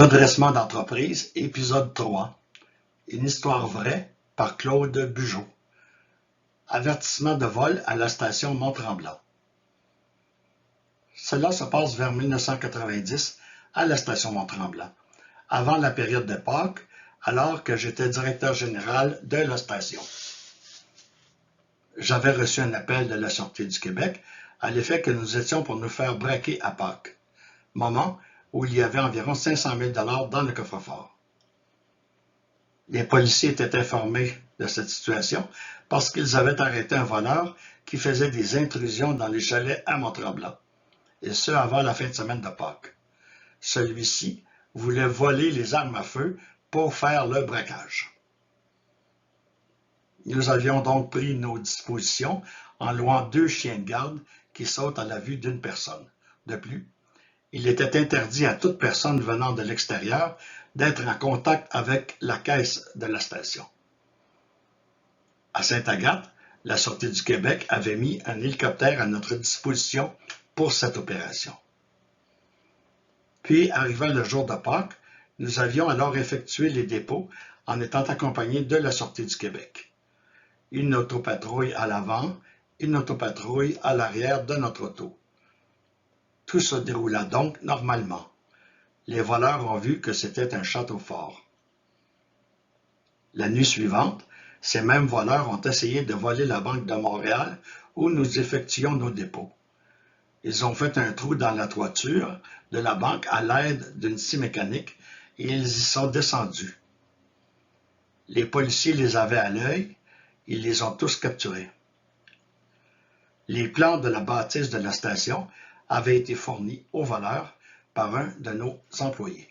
Redressement d'entreprise, épisode 3. Une histoire vraie par Claude Bugeaud. Avertissement de vol à la station Mont-Tremblant. Cela se passe vers 1990 à la station Mont-Tremblant, avant la période de Pâques, alors que j'étais directeur général de la station. J'avais reçu un appel de la Sûreté du Québec à l'effet que nous étions pour nous faire braquer à Pâques, moment où il y avait environ 500 000 $ dans le coffre-fort. Les policiers étaient informés de cette situation parce qu'ils avaient arrêté un voleur qui faisait des intrusions dans les chalets à Mont-Tremblant, et ce avant la fin de semaine de Pâques. Celui-ci voulait voler les armes à feu pour faire le braquage. Nous avions donc pris nos dispositions en louant 2 chiens de garde qui sautent à la vue d'une personne. De plus, il était interdit à toute personne venant de l'extérieur d'être en contact avec la caisse de la station. À Sainte-Agathe, la Sûreté du Québec avait mis un hélicoptère à notre disposition pour cette opération. Puis, arriva le jour de Pâques, nous avions alors effectué les dépôts en étant accompagnés de la Sûreté du Québec. Une autopatrouille à l'avant, une autopatrouille à l'arrière de notre auto. Tout se déroula donc normalement. Les voleurs ont vu que c'était un château fort. La nuit suivante, ces mêmes voleurs ont essayé de voler la Banque de Montréal où nous effectuions nos dépôts. Ils ont fait un trou dans la toiture de la banque à l'aide d'une scie mécanique et ils y sont descendus. Les policiers les avaient à l'œil, ils les ont tous capturés. Les plans de la bâtisse de la station avaient été fournis aux voleurs par un de nos employés.